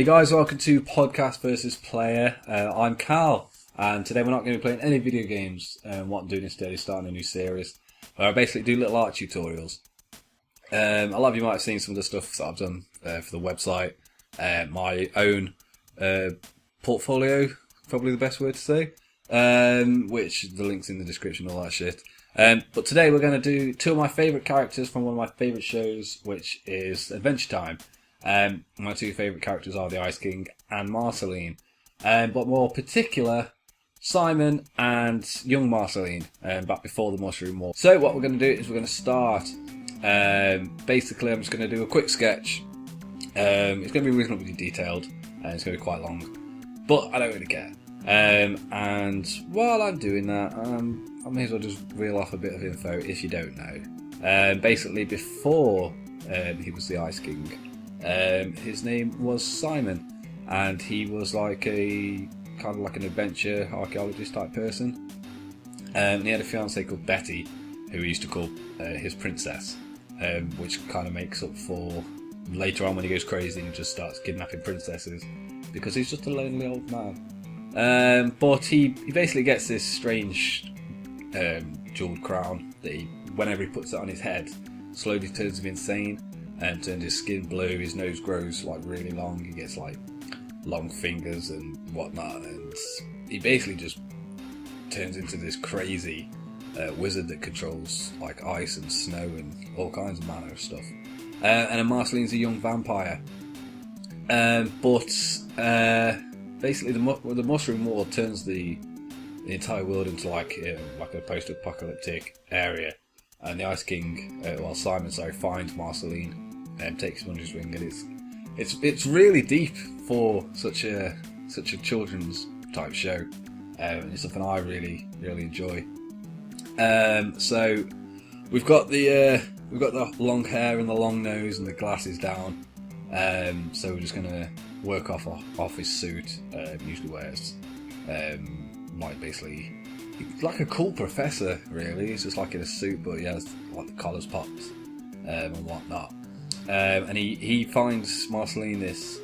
Hey guys, welcome to Podcast versus Player. I'm Cal, and today we're not going to be playing any video games. What I'm doing instead is starting a new series where I basically do little art tutorials. A lot of you might have seen some of the stuff that I've done for the website, my own portfolio, probably the best word to say, which the link's in the description, all that shit. But today we're going to do two of my favourite characters from one of my favourite shows, which is Adventure Time. My two favourite characters are the Ice King and Marceline, but more particular, Simon and young Marceline, back before the Mushroom War. So what we're going to do is we're going to start. Basically, I'm just going to do a quick sketch. It's going to be reasonably detailed, and it's going to be quite long, but I don't really care. And while I'm doing that, I may as well just reel off a bit of info if you don't know. Basically, before he was the Ice King, his name was Simon, and he was like a kind of like an adventure archaeologist type person. He had a fiancée called Betty, who he used to call his princess, which kind of makes up for later on when he goes crazy and just starts kidnapping princesses because he's just a lonely old man. But he basically gets this strange jeweled crown that whenever he puts it on his head, slowly turns him insane. And turns his skin blue, his nose grows like really long, he gets like long fingers and whatnot, and he basically just turns into this crazy wizard that controls like ice and snow and all kinds of manner of stuff. And then Marceline's a young vampire. But basically the Mushroom War turns the entire world into like a post-apocalyptic area. And the Ice King, Simon, finds Marceline and takes him under his wing, and it's really deep for such a children's type show, and it's something I really enjoy. So we've got the long hair and the long nose and the glasses down. So we're just gonna work off his suit. Usually wears basically like a cool professor, really. He's just like in a suit, but he has like the collars popped and whatnot. And he finds Marceline this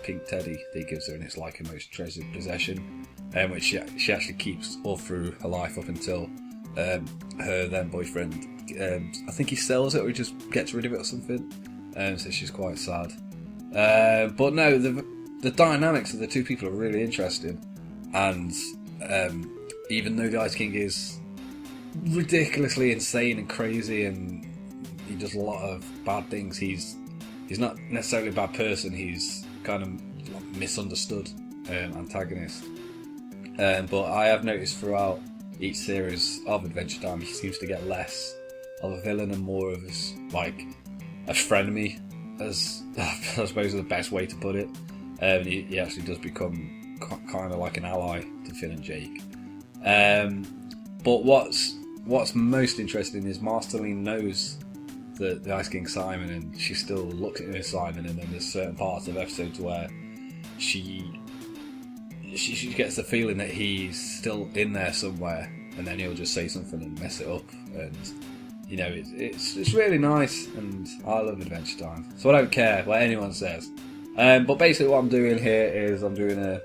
pink teddy that he gives her, and it's like her most treasured possession, which she actually keeps all through her life up until her then boyfriend, I think he sells it or he just gets rid of it or something. So she's quite sad. But no, the dynamics of the two people are really interesting, and even though the Ice King is ridiculously insane and crazy and he does a lot of bad things, he's not necessarily a bad person, he's kind of misunderstood antagonist. But I have noticed throughout each series of Adventure Time he seems to get less of a villain and more of a frenemy, as I suppose is the best way to put it. He actually does become kind of like an ally to Finn and Jake. But what's most interesting is Marceline knows the Ice King Simon, and she still looks at him as Simon, and then there's certain parts of episodes where she gets the feeling that he's still in there somewhere, and then he'll just say something and mess it up, and it's really nice, and I love Adventure Time, so I don't care what anyone says. But basically what I'm doing here is I'm going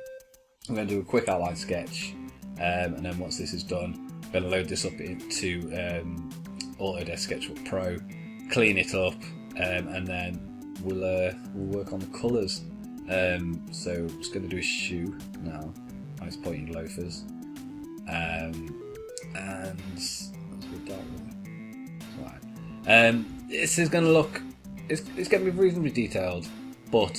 to do a quick outline sketch, and then once this is done, I'm going to load this up into Autodesk Sketchbook Pro, clean it up, and then we'll work on the colours. So I'm just going to do a shoe now, nice pointy loafers, and let's go dark right. This is going to look, it's going to be reasonably detailed, but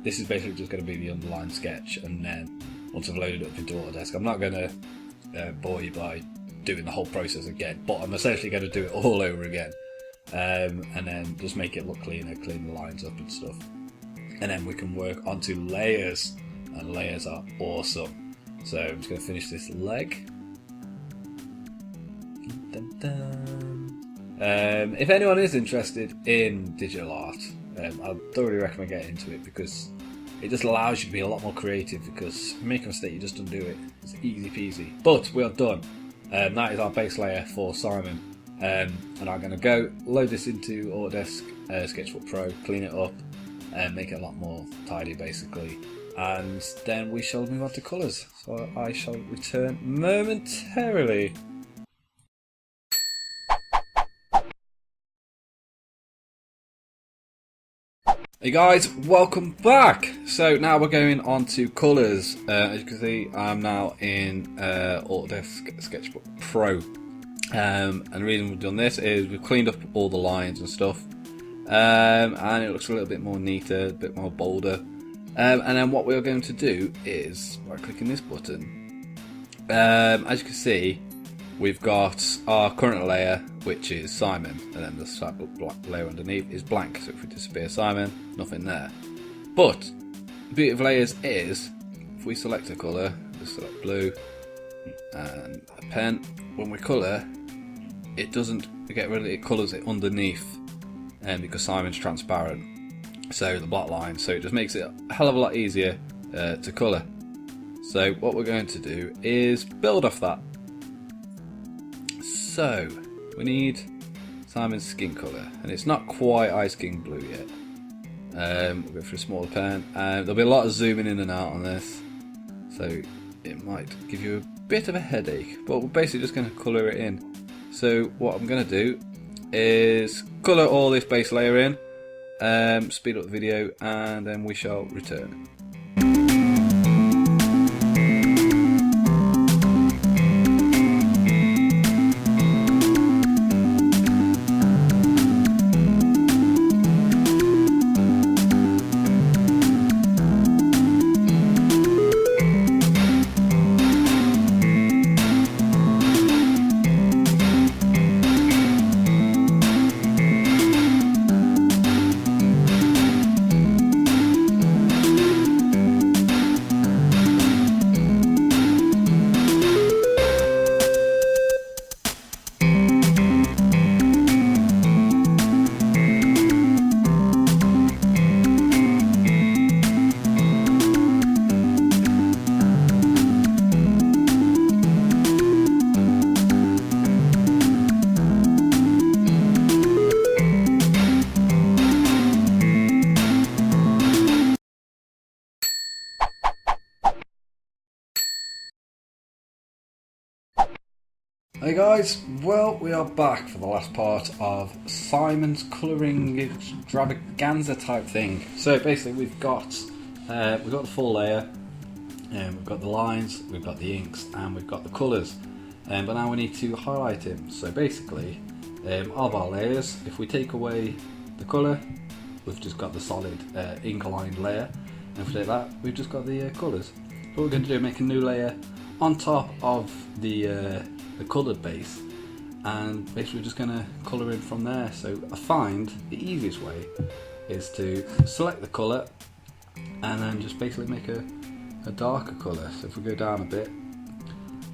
this is basically just going to be the underlying sketch, and then once I've loaded it up into Autodesk, I'm not going to bore you by doing the whole process again, but I'm essentially going to do it all over again, and then just make it look cleaner, clean the lines up and stuff, and then we can work onto layers, and layers are awesome. So I'm just going to finish this leg. Dun, dun, dun. If anyone is interested in digital art, I thoroughly recommend getting into it, because it just allows you to be a lot more creative, because if you make a mistake you just undo it. It's easy peasy. But we are done. That is our base layer for Simon. And I'm going to go load this into Autodesk Sketchbook Pro, clean it up, make it a lot more tidy basically, and then we shall move on to colours. So I shall return momentarily. Hey guys, welcome back! So now we're going on to colours. As you can see, I'm now in Autodesk Sketchbook Pro. And the reason we've done this is we've cleaned up all the lines and stuff. And it looks a little bit more neater, a bit more bolder. And then what we're going to do is, by clicking this button, as you can see, we've got our current layer, which is Simon, and then the black layer underneath is blank. So if we disappear Simon, nothing there. But the beauty of layers is, if we select a colour, just select blue and a pen, when we colour, it doesn't get rid of it, it colours it underneath, because Simon's transparent, so the black line, so it just makes it a hell of a lot easier to colour. So what we're going to do is build off that. So we need Simon's skin colour, and it's not quite ice king blue yet. We'll go for a smaller pen. There'll be a lot of zooming in and out on this, so it might give you a bit of a headache, but we're basically just going to colour it in. So what I'm going to do is colour all this base layer in, speed up the video, and then we shall return. Hey guys, well, we are back for the last part of Simon's colouring extravaganza type thing. So basically we've got the full layer, we've got the lines, we've got the inks, and we've got the colours. But now we need to highlight him. So basically, of our layers, if we take away the colour, we've just got the solid ink aligned layer. And if we take that, we've just got the colours. What we're going to do is make a new layer on top of the coloured base, and basically we're just going to colour in from there. So I find the easiest way is to select the colour and then just basically make a darker colour. So if we go down a bit,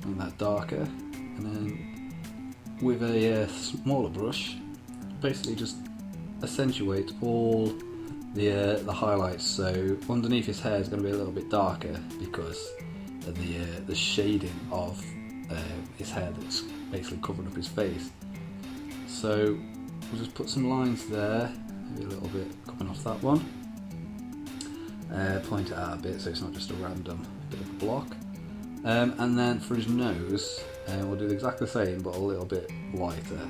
make that darker, and then with a smaller brush, basically just accentuate all the highlights. So underneath his hair is going to be a little bit darker because of the shading of his hair that's basically covering up his face. So we'll just put some lines there, maybe a little bit coming off that one. Point it out a bit so it's not just a random bit of a block. And then for his nose, we'll do exactly the same but a little bit lighter,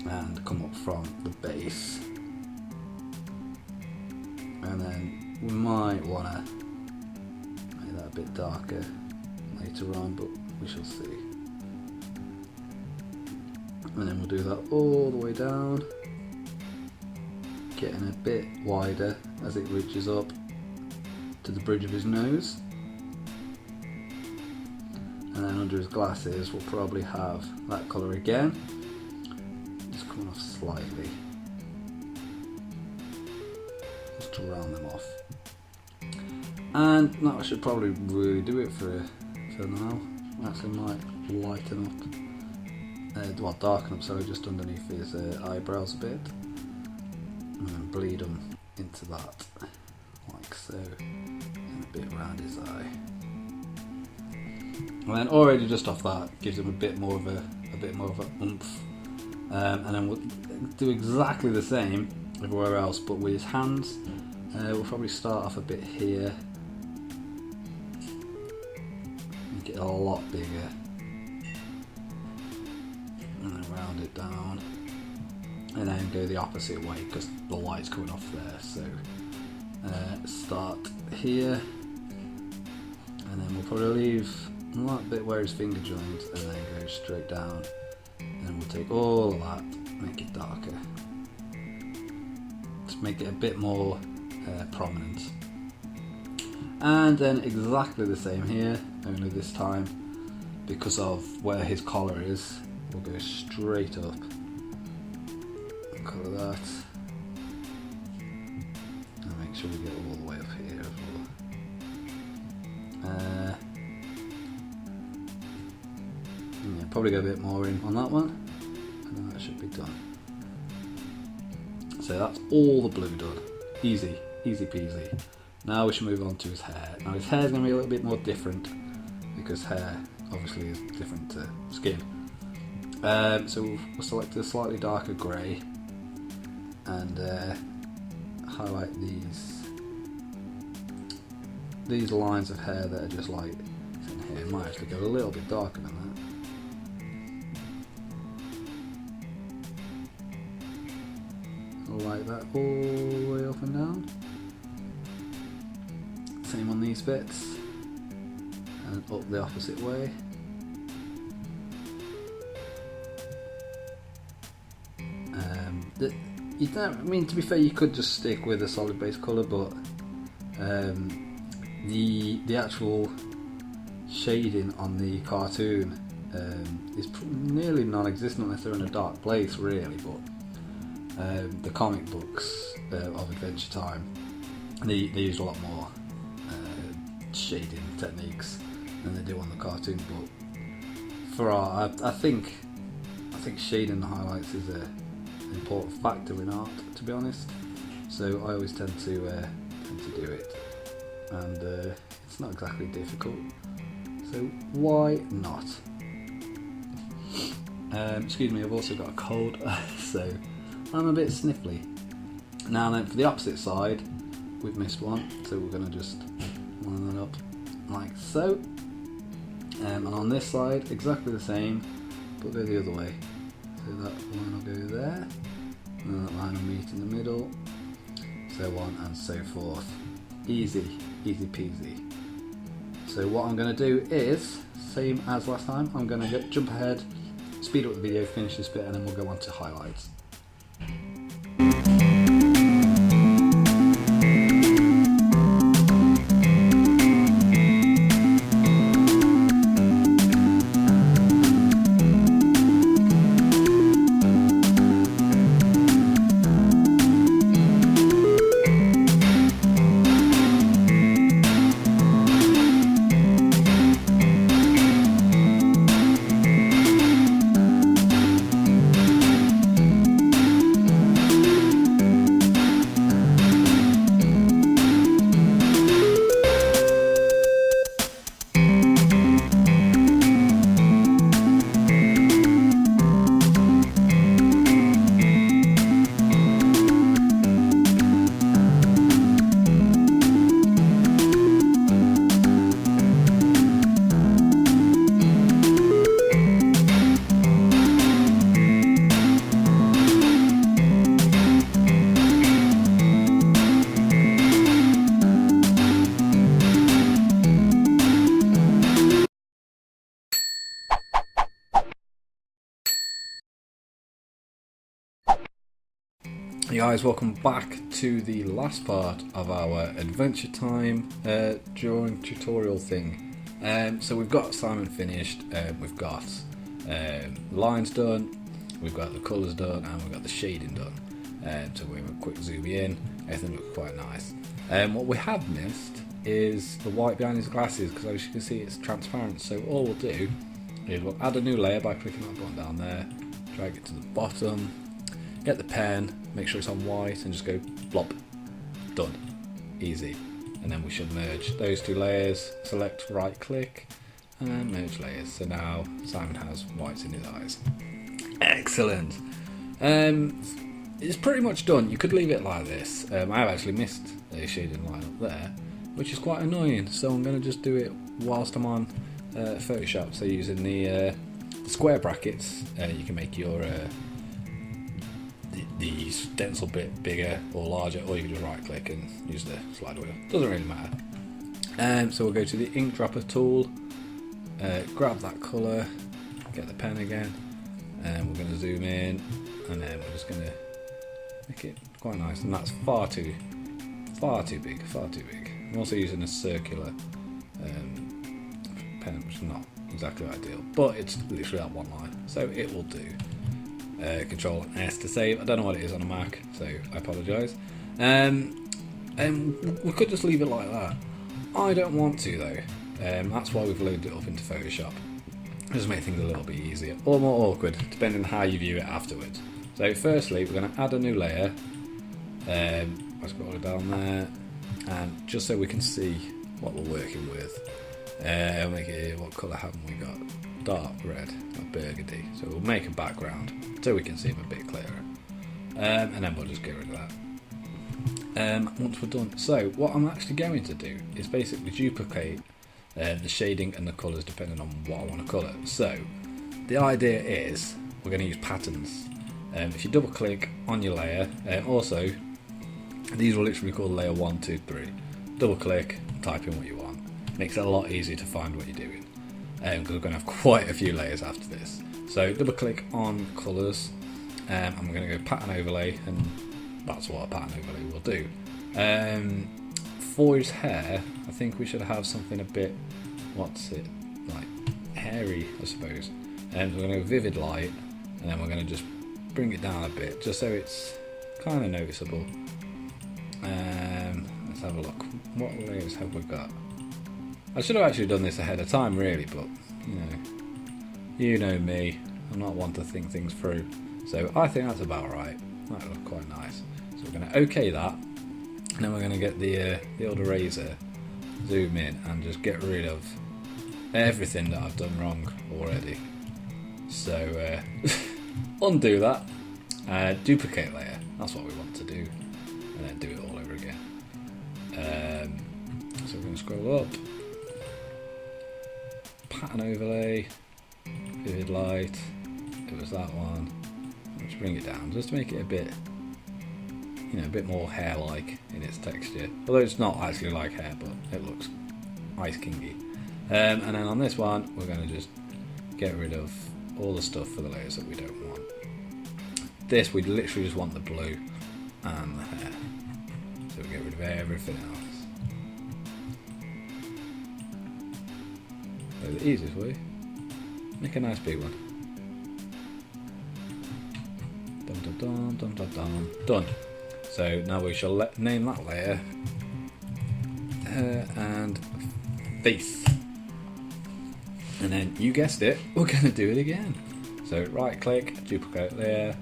and come up from the base. And then we might want to make that a bit darker later on, but we shall see. And then we'll do that all the way down, getting a bit wider as it reaches up to the bridge of his nose. And then under his glasses we'll probably have that colour again, just coming off slightly, just to round them off. And that should probably really do it for now. Actually might lighten up, well, darken up, sorry, just underneath his eyebrows a bit, and then bleed them into that, like so, and a bit around his eye. And then already just off that gives him a bit more of a oomph. And then we'll do exactly the same everywhere else, but with his hands. We'll probably start off a bit here. Make it a lot bigger. And then round it down. And then go the opposite way because the light's coming off there. So start here. And then we'll probably leave that bit where his finger joins and then go straight down. And then we'll take all of that, make it darker. Just make it a bit more prominent. And then exactly the same here, only this time, because of where his collar is, we'll go straight up. Colour that. And make sure we get all the way up here as well. Yeah, probably go a bit more in on that one, and then that should be done. So that's all the blue done. Easy, easy peasy. Now we should move on to his hair. Now his hair is going to be a little bit more different because hair obviously is different to skin. So we'll select a slightly darker grey and highlight these lines of hair that are just like in here. Might actually go a little bit darker than that. Like that all the way up and down. Same on these bits, and up the opposite way. You don't, I mean, to be fair, you could just stick with a solid base colour, but the actual shading on the cartoon is nearly non-existent unless they're in a dark place, really. But the comic books of Adventure Time, they use a lot more shading techniques than they do on the cartoon book. For art, I think shading the highlights is an important factor in art, to be honest. So I always tend to do it, and it's not exactly difficult. So why not? Excuse me, I've also got a cold, so I'm a bit sniffly. Now then, for the opposite side, we've missed one, so we're going to just line that up like so. And on this side, exactly the same, but go the other way. So that line will go there, and that line will meet in the middle, so on and so forth. Easy, easy peasy. So what I'm going to do is, same as last time, I'm going to jump ahead, speed up the video, finish this bit, and then we'll go on to highlights. Hey guys, welcome back to the last part of our Adventure Time drawing tutorial thing. So we've got Simon finished, we've got lines done, we've got the colours done, and we've got the shading done. So we'll have a quick zoom in, everything looks quite nice. What we have missed is the white behind his glasses, because as you can see it's transparent. So all we'll do is we'll add a new layer by clicking that button down there, drag it to the bottom, get the pen, make sure it's on white, and just go blop. Done. Easy. And then we should merge those two layers, select right click, and merge layers. So now Simon has whites in his eyes. Excellent. It's pretty much done. You could leave it like this. I have actually missed shading line up there, which is quite annoying. So I'm going to just do it whilst I'm on Photoshop. So using the square brackets, you can make your the stencil bit bigger or larger, or you can just right click and use the slide wheel. Doesn't really matter. So we'll go to the ink dropper tool, grab that colour, get the pen again, and we're going to zoom in, and then we're just going to make it quite nice. And that's far too big. I'm also using a circular pen, which is not exactly ideal, but it's literally that one line, so it will do. Control S to save. I don't know what it is on a Mac, so I apologise. And we could just leave it like that. I don't want to though. That's why we've loaded it up into Photoshop. Just make things a little bit easier, or more awkward, depending on how you view it afterwards. So firstly, we're going to add a new layer. I'll scroll it down there, and just so we can see what we're working with, make it, what colour haven't we got? Dark red, or burgundy. So we'll make a background so we can see them a bit clearer, and then we'll just get rid of that. Once we're done, so what I'm actually going to do is basically duplicate the shading and the colours depending on what I want to colour. So the idea is we're going to use patterns. If you double click on your layer, also these will literally be called layer 1, 2, 3. Double click, type in what you want. Makes it a lot easier to find what you're doing, because we're going to have quite a few layers after this. So double click on colours, and we're going to go pattern overlay, and that's what a pattern overlay will do. For his hair, I think we should have something a bit, what's it, like hairy, I suppose. And we're going to go vivid light, and then we're going to just bring it down a bit, just so it's kind of noticeable. Let's have a look. What layers have we got? I should have actually done this ahead of time, really, but you know me, I'm not one to think things through. So I think that's about right. That'll look quite nice. So we're going to OK that, and then we're going to get the old eraser, zoom in, and just get rid of everything that I've done wrong already. So undo that, duplicate layer. That's what we want to do, and then do it all over again. So we're going to scroll up. Pattern overlay, vivid light, it was that one. Let's bring it down just to make it a bit, a bit more hair-like in its texture. Although it's not actually like hair, but it looks Ice Kingy. And then on this one, we're going to just get rid of all the stuff for the layers that we don't want. This, we literally just want the blue and the hair. So we get rid of everything else. So the easiest way, make a nice big one. Dum dum dum dum dum dum. Done. So now we shall name that layer and face. And then you guessed it, we're going to do it again. So right click, duplicate layer.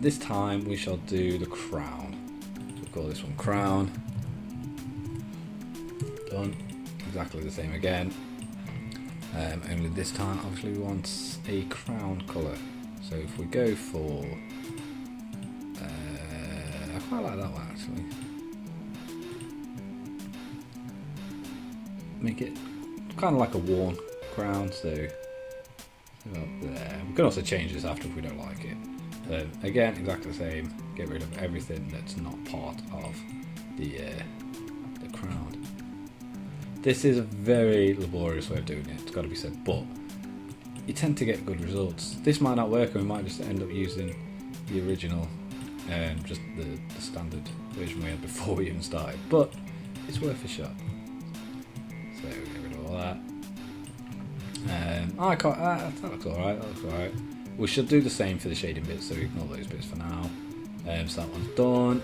This time we shall do the crown. We'll call this one crown. Done. Exactly the same again. Only this time obviously we want a crown colour. So if we go for, I quite like that one actually. Make it kind of like a worn crown, so up there. We can also change this after if we don't like it. Again, exactly the same. Get rid of everything that's not part of the crown. This is a very laborious way of doing it, it's got to be said, but you tend to get good results. This might not work, and we might just end up using the original, just the standard version we had before we even started, but it's worth a shot. So we get rid of all that. That looks alright, We should do the same for the shading bits, so ignore those bits for now. So that one's done.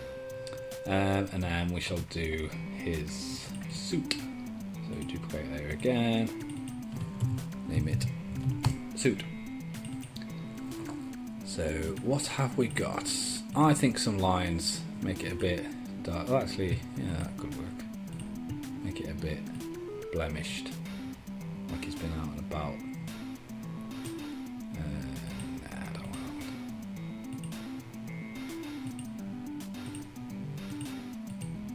And then we shall do his suit. So duplicate layer again. Name it suit. So what have we got? I think some lines make it a bit dark. Oh, actually, yeah, that could work. Make it a bit blemished, like he's been out and about. Nah, I don't want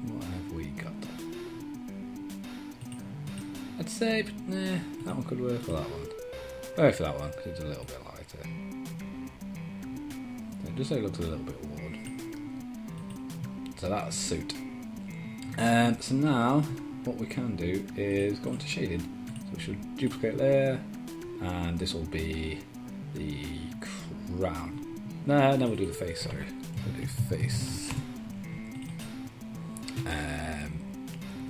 that. What I'd say, nah, that one could work for that one. Go for that one because it's a little bit lighter. So just so it looks a little bit worn. So that's suit. So now what we can do is go into shading. So we should duplicate layer, and this will be the crown. No, we'll do the face. Sorry, we'll do face.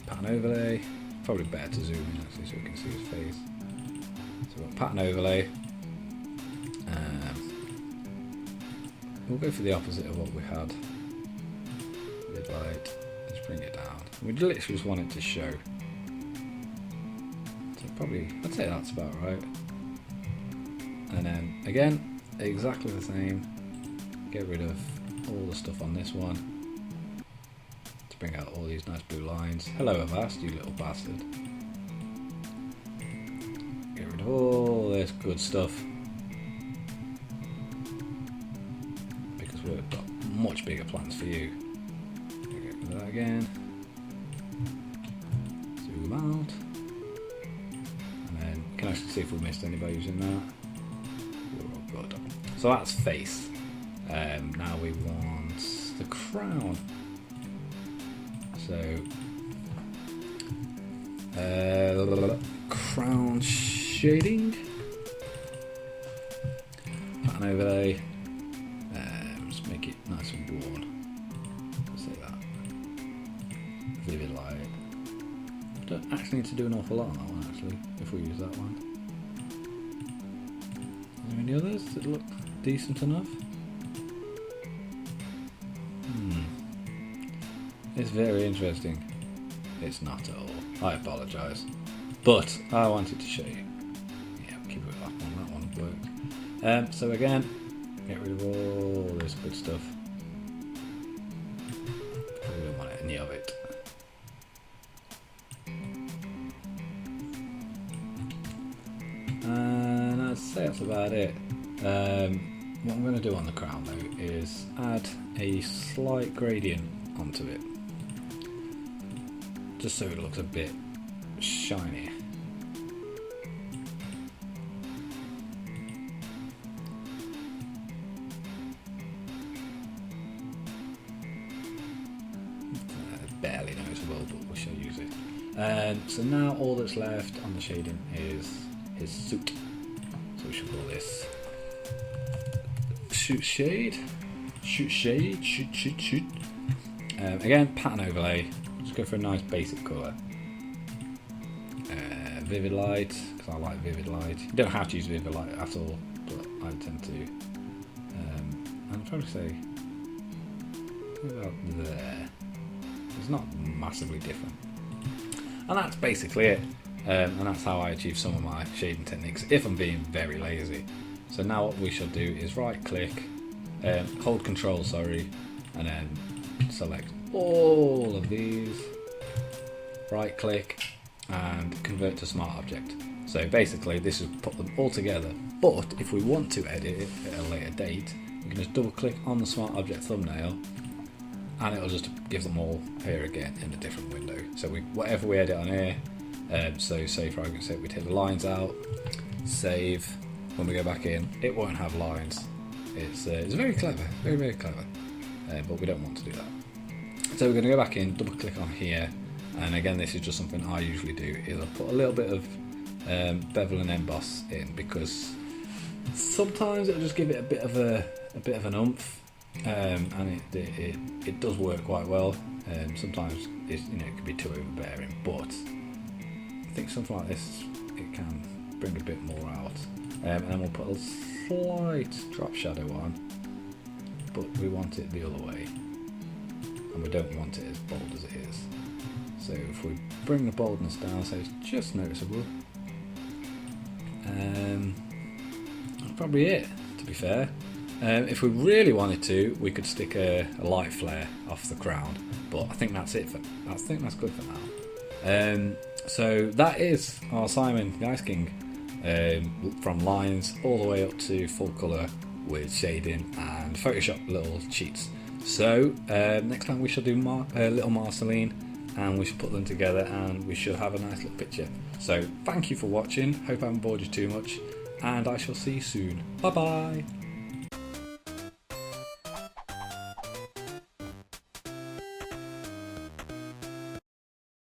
Pattern overlay. Probably better to zoom in actually so we can see his face. So we've got pattern overlay. We'll go for the opposite of what we had. With light. Let's bring it down. We literally just want it to show. So probably, I'd say that's about right. And then again, exactly the same. Get rid of all the stuff on this one. To bring out all these nice blue lines. Hello Avast, you little bastard. Get rid of all this good stuff. Because we've got much bigger plans for you. Get rid of that again. Zoom out. And then we can actually see if we missed anybody using that. We're all good. So that's face. Now we want the crown. So crown shading, pattern overlay. Just make it nice and worn. Let's say that. Vivid light. Don't actually need to do an awful lot on that one actually. If we use that one. Are there any others that look decent enough? It's very interesting. It's not at all. I apologise. But I wanted to show you. Yeah, keep it with that one. That one worked. So again, get rid of all this good stuff. We don't want any of it. And I'd say that's about it. What I'm going to do on the crown though is add a slight gradient onto it. Just so it looks a bit shiny. Barely noticeable, but we shall use it. So now all that's left on the shading is his suit. So we should call this shoot shade. Again, pattern overlay. Just go for a nice basic colour. Vivid light, because I like vivid light. You don't have to use vivid light at all, but I tend to. I'm trying to say about there. It's not massively different. And that's basically it. And that's how I achieve some of my shading techniques, if I'm being very lazy. So now what we shall do is right click, hold control, sorry, and then select all of these, right click and convert to smart object. So basically this will put them all together, but if we want to edit it at a later date, we can just double click on the smart object thumbnail and it'll just give them all here again in a different window. So whatever we edit on here, so say for argument's sake we take the lines out, save, when we go back in it won't have lines. It's very clever, very clever, but we don't want to do that. So we're going to go back in, double click on here, and again this is just something I usually do, is I put a little bit of bevel and emboss in, because sometimes it'll just give it a bit of an oomph, and it does work quite well. Sometimes it can be too overbearing, but I think something like this it can bring a bit more out. And then we'll put a slight drop shadow on, but we want it the other way, and we don't want it as bold as it is. So if we bring the boldness down so it's just noticeable, that's probably it, to be fair. If we really wanted to, we could stick a light flare off the crown, but I think that's it I think that's good for now. So that is our Simon the Ice King, from lines all the way up to full colour with shading and Photoshop little cheats. So next time we shall do little Marceline, and we should put them together and we should have a nice little picture. So thank you for watching, hope I haven't bored you too much, and I shall see you soon. Bye bye!